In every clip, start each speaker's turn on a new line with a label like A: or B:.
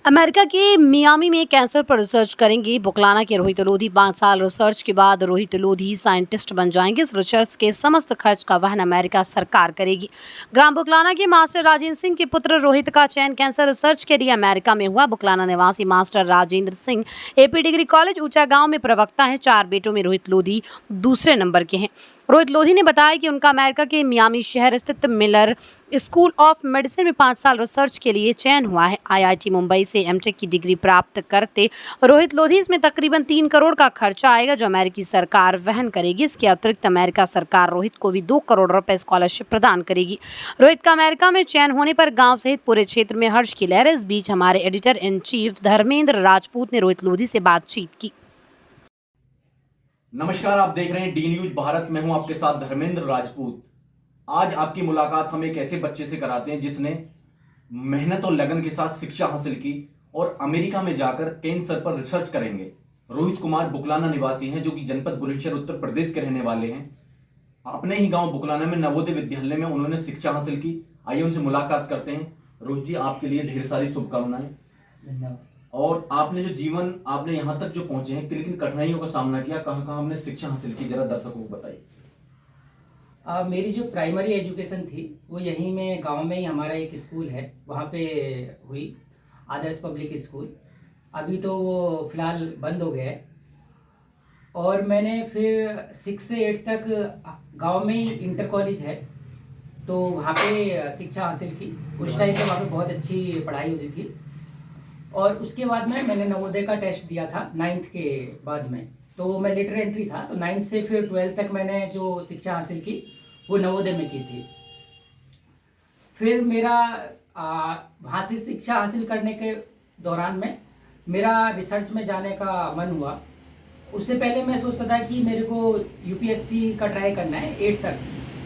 A: America के Miami में cancer पर रिसर्च करेंगे बुकलाना के रोहित लोधी। 5 साल रिसर्च के बाद रोहित लोधी साइंटिस्ट बन जाएंगे। इस रिसर्च के समस्त खर्च का वहन अमेरिका सरकार करेगी। ग्राम बुकलाना के मास्टर राजेंद्र सिंह के पुत्र रोहित का चयन कैंसर रिसर्च के लिए अमेरिका में हुआ। बुकलाना निवासी master Rajendra Singh AP degree college ऊंचा गांव में प्रवक्ता हैं। 4 बेटों में रोहित लोधी दूसरे नंबर के हैं। रोहित लोधी ने बताया कि उनका अमेरिका के मियामी शहर स्थित मिलर स्कूल ऑफ मेडिसिन में 5 साल रिसर्च के लिए चयन हुआ है। आईआईटी मुंबई से एमटेक की डिग्री प्राप्त करते रोहित लोधी इसमें तकरीबन 3 करोड़ का खर्चा आएगा, जो अमेरिकी सरकार वहन करेगी। इसके अतिरिक्त अमेरिका सरकार रोहित को भी 2 करोड़ रुपए स्कॉलरशिप प्रदान करेगी। रोहित का अमेरिका में चयन होने पर गाँव सहित पूरे क्षेत्र में हर्ष की लहर है। इस बीच हमारे editor in chief Dharmendra Rajput ने रोहित लोधी से बातचीत की।
B: नमस्कार, आप देख रहे हैं डी न्यूज भारत। मैं हूं आपके साथ धर्मेंद्र राजपूत। आज आपकी मुलाकात हम एक ऐसे बच्चे से कराते हैं जिसने मेहनत और लगन के साथ शिक्षा हासिल की और अमेरिका में जाकर कैंसर पर रिसर्च करेंगे। रोहित कुमार बुकलाना निवासी हैं, जो कि जनपद बुलंदशहर उत्तर प्रदेश के रहने वाले हैं। अपने ही गांव बुकलाना में नवोदय विद्यालय में उन्होंने शिक्षा हासिल की। आइए उनसे मुलाकात करते हैं। रोहित जी, आपके लिए ढेर सारी शुभकामनाएं।
C: धन्यवाद।
B: और आपने जो जीवन आपने यहाँ तक जो पहुंचे हैं, किन किन कठिनाइयों का सामना किया, कहाँ कहाँ हमने शिक्षा हासिल की, जरा दर्शकों को बताइए।
C: मेरी जो प्राइमरी एजुकेशन थी वो यहीं में गांव में ही हमारा एक स्कूल है, वहाँ पे हुई, आदर्श पब्लिक स्कूल। अभी तो वो फिलहाल बंद हो गया है। और मैंने फिर 6 से 8 तक गांव में ही इंटर कॉलेज है, तो वहाँ पे शिक्षा हासिल की। उस टाइम पे वहाँ पे बहुत अच्छी पढ़ाई होती थी। और उसके बाद में मैंने नवोदय का टेस्ट दिया था 9th के बाद में, तो मैं लेटर एंट्री था, तो 9th से फिर 12th तक मैंने जो शिक्षा हासिल की वो नवोदय में की थी। फिर मेरा वहाँ से शिक्षा हासिल करने के दौरान में मेरा रिसर्च में जाने का मन हुआ। उससे पहले मैं सोचता था कि मेरे को यूपीएससी का ट्राई करना है 8th तक।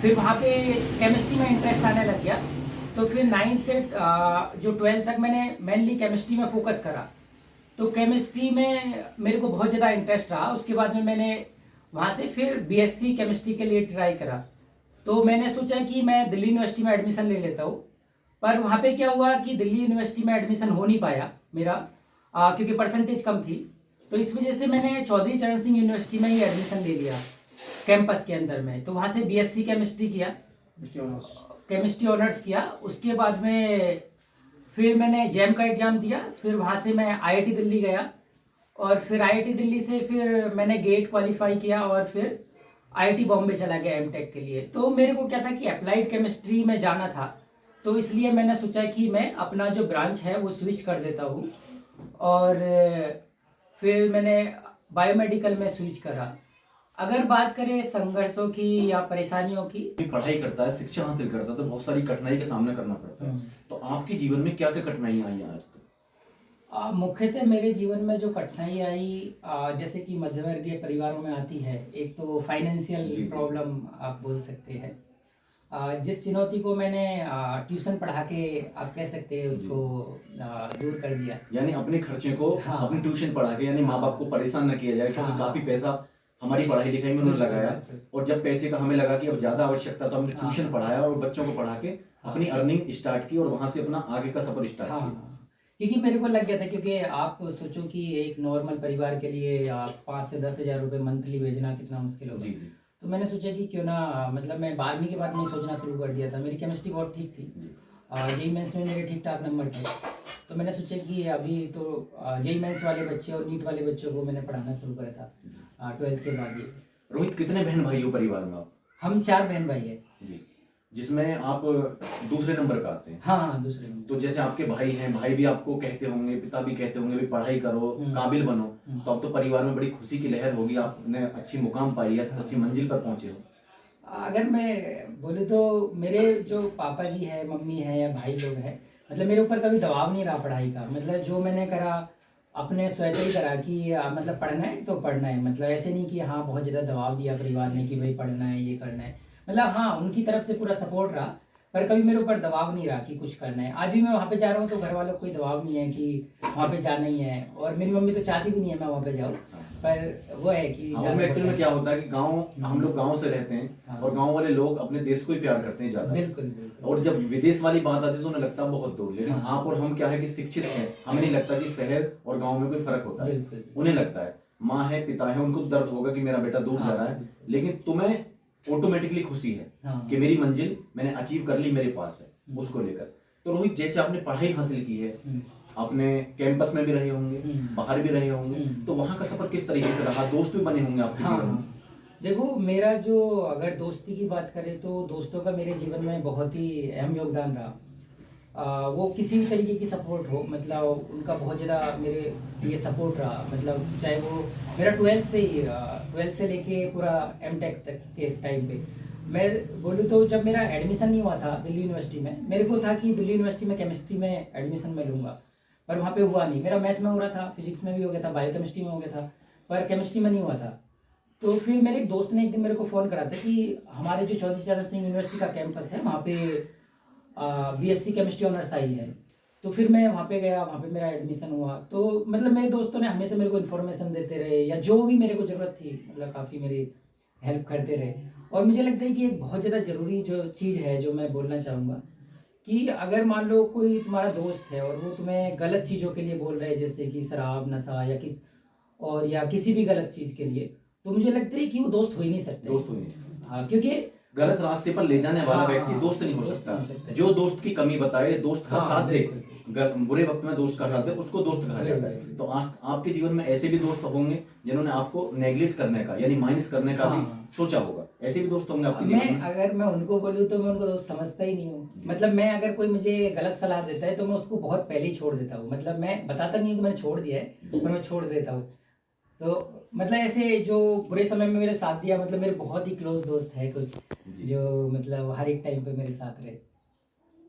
C: फिर वहाँ पे केमिस्ट्री में इंटरेस्ट आने लग गया, तो फिर 9th से जो 12th तक मैंने मेनली केमिस्ट्री में फोकस करा। तो केमिस्ट्री में मेरे को बहुत ज़्यादा इंटरेस्ट रहा। उसके बाद में मैंने वहाँ से फिर बीएससी केमिस्ट्री के लिए ट्राई करा। तो मैंने सोचा कि मैं दिल्ली यूनिवर्सिटी में एडमिशन ले लेता हूँ, पर वहाँ पे क्या हुआ कि दिल्ली यूनिवर्सिटी में एडमिशन हो नहीं पाया मेरा, क्योंकि परसेंटेज कम थी। तो इस वजह से मैंने चौधरी चरण सिंह यूनिवर्सिटी में ही एडमिशन ले लिया कैंपस के अंदर में। तो वहाँ से बीएससी केमिस्ट्री किया, केमिस्ट्री ऑनर्स किया। उसके बाद में फिर मैंने जैम का एग्ज़ाम दिया। फिर वहाँ से मैं आईआईटी दिल्ली गया, और फिर आईआईटी दिल्ली से फिर मैंने गेट क्वालिफाई किया, और फिर आईआईटी बॉम्बे चला गया एमटेक के लिए। तो मेरे को क्या था कि अप्लाइड केमिस्ट्री में जाना था, तो इसलिए मैंने सोचा कि मैं अपना जो ब्रांच है वो स्विच कर देता हूँ, और फिर मैंने बायोमेडिकल में स्विच करा। अगर बात करें संघर्षों की या परेशानियों की,
B: पढ़ाई करता है, शिक्षा हासिल करता है, तो बहुत सारी कठिनाई का सामना करना पड़ता है। तो आपके जीवन में क्या क्या कठिनाइयां आई आज तक?
C: मुख्यतः मेरे जीवन में जो कठिनाई आई, जैसे कि मध्यवर्गीय परिवारों में आती है, एक तो फाइनेंशियल प्रॉब्लम आप बोल सकते हैं। जिस चुनौती को मैंने ट्यूशन पढ़ा के आप कह सकते हैं उसको दूर कर दिया।
B: यानी अपने खर्चे को
C: हाँ।
B: अपनी ट्यूशन पढ़ा के, यानी माँ बाप को परेशान न किया जाए, क्योंकि
C: हाँ।
B: काफी पैसा हमारी पढ़ाई लिखाई में उन्होंने लगाया, और जब पैसे का हमें लगा कि अब ज्यादा आवश्यकता, तो हमने ट्यूशन पढ़ाया और बच्चों को पढ़ा के अपनी अर्निंग स्टार्ट की, और वहां से अपना आगे का सफर स्टार्ट किया।
C: क्योंकि मेरे को लग गया था, क्योंकि आप सोचो कि एक नॉर्मल परिवार के लिए 5 से 10 हज़ार रुपये मंथली भेजना कितना मुश्किल होगा। तो मैंने सोचा कि क्यों ना, मतलब मैं 12वीं के बाद में सोचना शुरू कर दिया था। मेरी केमिस्ट्री बहुत ठीक थी, जेई मेंस में मेरे ठीक ठाक नंबर थे। तो मैंने सोचा कि अभी तो जेई मेंस वाले बच्चे और नीट वाले बच्चों को मैंने पढ़ाना शुरू करा था 12th के बाद ही।
B: रोहित, कितने बहन भाई हो परिवार में आप?
C: हम 4 बहन भाई है
B: जी, जिसमें आप दूसरे नंबर पे आते हैं।
C: हाँ, दूसरे नंबर।
B: तो जैसे आपके भाई हैं, भाई भी आपको कहते होंगे, पिता भी कहते होंगे भी पढ़ाई करो, काबिल बनो, तो अब तो परिवार में बड़ी खुशी की लहर होगी, आपने अच्छी मुकाम पाई है, अच्छी मंजिल पर पहुंचे हो।
C: अगर मैं बोलूँ तो मेरे जो पापा जी है, मम्मी है या भाई लोग हैं, मतलब मेरे ऊपर कभी दबाव नहीं रहा पढ़ाई का। मतलब जो मैंने करा अपने स्वतः ही करा कि मतलब पढ़ना है तो पढ़ना है। मतलब ऐसे नहीं कि हाँ बहुत ज़्यादा दबाव दिया परिवार ने कि भाई पढ़ना है, ये करना है। मतलब हाँ, उनकी तरफ से पूरा सपोर्ट रहा, पर कभी मेरे ऊपर दबाव नहीं रहा कि कुछ करना है। आज भी मैं वहाँ पे जा रहा हूँ तो घर वालों को कोई दबाव नहीं है कि वहाँ पे जाना ही है, और मेरी मम्मी तो चाहती भी नहीं है मैं वहाँ पे जाऊँ। पर वो है कि
B: हाँ, उसमें एक्चुअल में क्या होता है कि गांव, हम लोग गांव से रहते हैं
C: हाँ।
B: और गांव वाले लोग अपने देश को ही प्यार करते हैं ज्यादा।
C: बिल्कुल बिल्कुल।
B: और जब विदेश वाली बात आती है तो उन्हें लगता है बहुत दूर, लेकिन
C: हाँ।
B: आप और हम क्या है कि शिक्षित हैं, हमें नहीं लगता कि शहर और गांव में कोई फर्क होता है।
C: बिल्कुल।
B: उन्हें लगता है, माँ है, पिता है, उनको दर्द होगा कि मेरा बेटा दूर जा रहा है,
C: हाँ।
B: लेकिन तुम्हें ऑटोमेटिकली खुशी है
C: हाँ।
B: कि मेरी मंजिल मैंने अचीव कर ली, मेरे पास है, उसको लेकर। तो रोहित, जैसे आपने पढ़ाई हासिल की है, आपने कैंपस में भी रहे होंगे, बाहर भी रहे होंगे, तो वहां का सफर किस तरीके से रहा? दोस्त भी बने होंगे आपके
C: हाँ
B: जीवन में।
C: हाँ। देखो, मेरा जो अगर दोस्ती की बात करें तो दोस्तों का मेरे जीवन में बहुत ही अहम योगदान रहा। वो किसी भी तरीके की सपोर्ट हो, मतलब उनका बहुत ज़्यादा मेरे लिए सपोर्ट रहा। मतलब चाहे वो मेरा 12th से लेके पूरा एमटेक तक के टाइम पे मैं बोलूँ तो जब मेरा एडमिशन नहीं हुआ था दिल्ली यूनिवर्सिटी में, मेरे को था कि दिल्ली यूनिवर्सिटी में केमिस्ट्री में एडमिशन मैं लूँगा, पर वहाँ पे हुआ नहीं। मेरा मैथ में हो रहा था, फिजिक्स में भी हो गया था, बायोकेमिस्ट्री में हो गया था, पर केमिस्ट्री में नहीं हुआ था। तो फिर मेरे एक दोस्त ने एक दिन मेरे को फ़ोन करा था कि हमारे जो चौधरी चरण सिंह यूनिवर्सिटी का कैंपस है वहाँ पे बीएससी केमिस्ट्री ऑनर्स आई है। तो फिर मैं वहाँ पे गया, वहाँ पे मेरा एडमिशन हुआ। तो मतलब मेरे दोस्तों ने हमेशा मेरे को इन्फॉर्मेशन देते रहे, या जो भी मेरे को ज़रूरत थी मतलब काफ़ी मेरी हेल्प करते रहे। और मुझे लगता है कि एक बहुत ज़्यादा ज़रूरी जो चीज़ है जो मैं बोलना चाहूँगा कि अगर मान लो कोई तुम्हारा दोस्त है और वो तुम्हें गलत चीज़ों के लिए बोल रहे हैं, जैसे कि शराब, नशा या किसी भी गलत चीज़ के लिए, तो मुझे लगता है कि वो दोस्त हो ही नहीं सकते।
B: दोस्त हो ही नहीं।
C: हाँ, क्योंकि
B: गलत रास्ते पर ले जाने वाला
C: हाँ,
B: व्यक्ति
C: हाँ,
B: दोस्त नहीं हो
C: दोस्त
B: सकता।
C: नहीं हो सकता।
B: जो दोस्त की कमी बताए, दोस्त का
C: हाँ,
B: साथ दे,
C: बिल्कुल।
B: बुरे वक्त में दोस्त का साथ दे, उसको दोस्त कहा जाता है।
C: बिल्कुल।
B: तो आज आपके जीवन में ऐसे भी दोस्त होंगे जिन्होंने आपको नेग्लेक्ट करने का, यानी माइनस करने का भी
C: हाँ।
B: सोचा होगा। ऐसे भी दोस्त होंगे आपके
C: मैं
B: जीवन में।
C: अगर मैं उनको बोलूँ तो मैं उनको दोस्त समझता ही नहीं हूँ। मतलब मैं अगर कोई मुझे गलत सलाह देता है तो मैं उसको बहुत पहले ही छोड़ देता हूँ। मतलब मैं बताता नहीं हूँ कि मैंने छोड़ दिया है, पर मैं छोड़ देता हूँ। तो मतलब ऐसे जो बुरे समय में मेरे साथ दिया, मतलब मेरे बहुत ही क्लोज दोस्त है कुछ,
B: जी।
C: जो मतलब हर एक टाइम पे मेरे साथ रहे।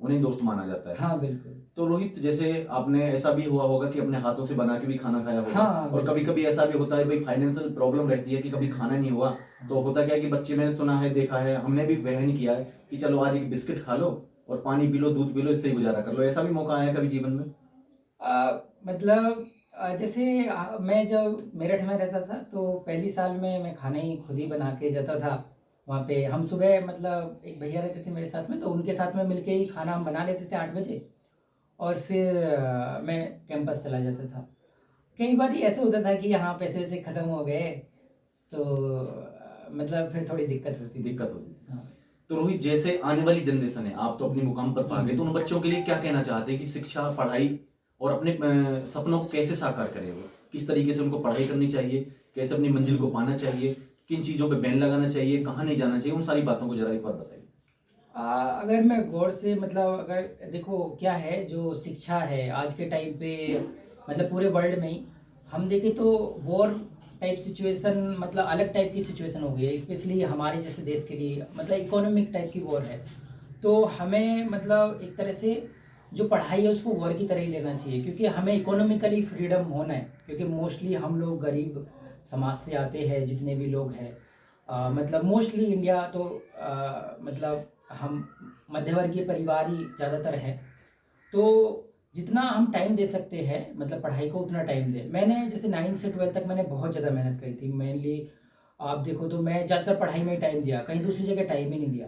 B: उन्हें दोस्त माना जाता है।
C: हाँ, बिल्कुल।
B: तो रोहित, जैसे आपने ऐसा भी हुआ होगा कि अपने हाथों से बना के भी खाना खाया होगा।
C: हाँ,
B: और
C: बिल्कुल।
B: कभी कभी ऐसा भी होता है, भाई फाइनेंशियल प्रॉब्लम रहती है कि कभी खाना नहीं हुआ, तो होता क्या है कि बच्चे, मैंने सुना है, देखा है, हमने भी वहन किया है कि चलो आज एक बिस्किट खा लो और पानी पी लो, दूध पी लो, इससे ही गुजारा कर लो। ऐसा भी मौका आया कभी जीवन में?
C: मतलब जैसे मैं जब मेरठ में रहता था तो पहली साल में मैं खाना ही खुद ही बना के जाता था। वहाँ पे हम सुबह, मतलब एक भैया रहते थे मेरे साथ में, तो उनके साथ में मिलके ही खाना हम बना लेते थे 8 बजे, और फिर मैं कैंपस चला जाता था। कई बार ही ऐसे होता था कि यहाँ पैसे वैसे ख़त्म हो गए, तो मतलब फिर थोड़ी दिक्कत होती थी।
B: दिक्कत होती थी।
C: हाँ।
B: तो रोहित, जैसे आने वाली जनरेशन है, आप तो अपनी मुकाम पर पा गए, तो उन बच्चों के लिए क्या कहना चाहते हैं कि शिक्षा, पढ़ाई और अपने सपनों को कैसे साकार करें? वो किस तरीके से उनको पढ़ाई करनी चाहिए, कैसे अपनी मंजिल को पाना चाहिए, किन चीज़ों पे बैन लगाना चाहिए, कहाँ नहीं जाना चाहिए, उन सारी बातों को जरा एक बार बताइए।
C: अगर मैं गौर से, मतलब अगर देखो क्या है जो शिक्षा है आज के टाइम पे, मतलब पूरे वर्ल्ड में ही हम देखें तो वॉर टाइप सिचुएशन, मतलब अलग टाइप की सिचुएशन हो गई है, स्पेशली हमारे जैसे देश के लिए, मतलब इकोनॉमिक टाइप की वॉर है। तो हमें मतलब एक तरह से जो पढ़ाई है उसको वॉर की तरह ही लेना चाहिए, क्योंकि हमें इकोनॉमिकली फ्रीडम होना है, क्योंकि मोस्टली हम लोग गरीब समाज से आते हैं, जितने भी लोग हैं। मतलब मोस्टली इंडिया तो मतलब हम मध्यवर्गीय परिवार ही ज़्यादातर हैं। तो जितना हम टाइम दे सकते हैं मतलब पढ़ाई को, उतना टाइम दें। मैंने जैसे 9 से 12 तक मैंने बहुत ज़्यादा मेहनत करी थी। मेनली आप देखो तो मैं ज़्यादातर पढ़ाई में ही टाइम दिया, कहीं दूसरी जगह टाइम ही नहीं दिया।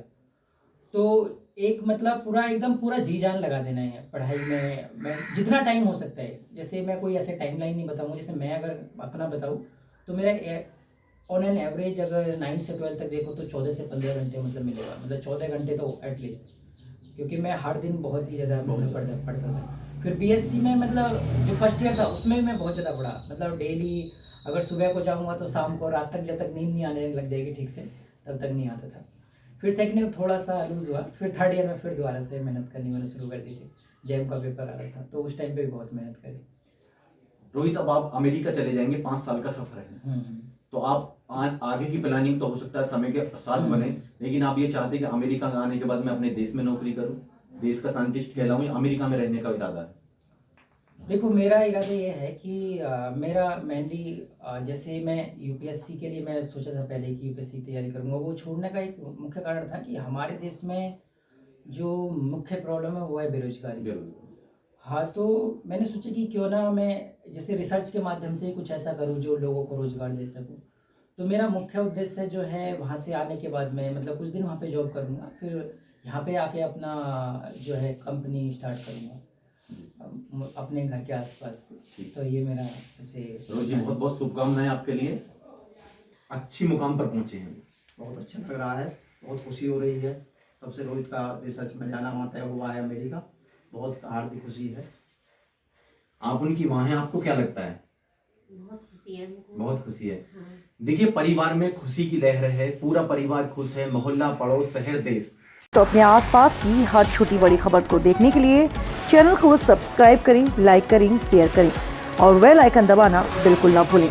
C: तो एक मतलब पूरा एकदम पूरा जी जान लगा देना है पढ़ाई में, मैं जितना टाइम हो सकता है। जैसे मैं कोई ऐसे टाइमलाइन नहीं बताऊंगा, जैसे मैं अगर अपना बताऊं तो मेरा ऑन एन एवरेज अगर 9 से 12 तक देखो तो 14 से 15 घंटे मतलब मिलेगा, मतलब 14 घंटे तो एटलीस्ट, क्योंकि मैं हर दिन बहुत ही ज़्यादा मतलब पढ़ता था। फिर बीएससी में मतलब जो फर्स्ट ईयर था उसमें भी मैं बहुत ज़्यादा पढ़ा, मतलब डेली अगर सुबह को जाऊँगा तो शाम को रात तक, जब तक नींद नहीं आने लग जाएगी ठीक से तब तक नहीं आता था। फिर सेकंड ईयर थोड़ा सा लूज़ हुआ, फिर थर्ड ईयर में फिर दोबारा से मेहनत करनी मैंने शुरू कर दी थी। जेम का पेपर आ रहा था तो उस टाइम पे भी बहुत मेहनत करी।
B: रोहित, अब आप अमेरिका चले जाएंगे, 5 साल का सफर है, तो आप आगे की प्लानिंग तो हो सकता है समय के साथ बने, लेकिन आप ये चाहते हैं कि अमेरिका आने के बाद मैं अपने देश में नौकरी करूं, देश का साइंटिस्ट कहलाऊं, या अमेरिका में रहने का इरादा है?
C: देखो, मेरा इरादा ये है कि मेरा मेनली जैसे मैं यूपीएससी के लिए मैं सोचा था पहले कि यूपीएससी की तैयारी करूँगा, वो छोड़ने का एक मुख्य कारण था कि हमारे देश में जो मुख्य प्रॉब्लम है वो है बेरोजगारी।
B: जरूर।
C: हाँ, तो मैंने सोचा कि क्यों ना मैं जैसे रिसर्च के माध्यम से कुछ ऐसा करूँ जो लोगों को रोज़गार दे सकूँ। तो मेरा मुख्य उद्देश्य जो है वहाँ से आने के बाद मैं मतलब कुछ दिन वहाँ पे जॉब करूँगा, फिर यहाँ पे आके अपना जो है कंपनी स्टार्ट करूँगा अपने घर के आसपास।
B: ठीक।
C: तो ये मेरा ऐसे
B: रोहित जी, बहुत बहुत शुभकामनाएं आपके लिए, अच्छी मुकाम पर पहुंचे हैं।
D: बहुत अच्छा लग रहा है, बहुत खुशी हो रही है। तब से रोहित का रिसर्च में जाना वहाँ तय हुआ है अमेरिका, बहुत हार्दिक खुशी है।
B: आप उनकी माँ हैं, आपको क्या लगता है?
E: बहुत खुशी है हमको।
B: बहुत खुशी है।
E: हाँ।
B: देखिए, परिवार में खुशी की लहर है, पूरा परिवार खुश है, मोहल्ला, पड़ोस, शहर, देश।
F: तो अपने आसपास की हर छोटी बड़ी खबर को देखने के लिए चैनल को सब्सक्राइब करें, लाइक करें, शेयर करें और बेल आइकन दबाना बिल्कुल ना भूलें।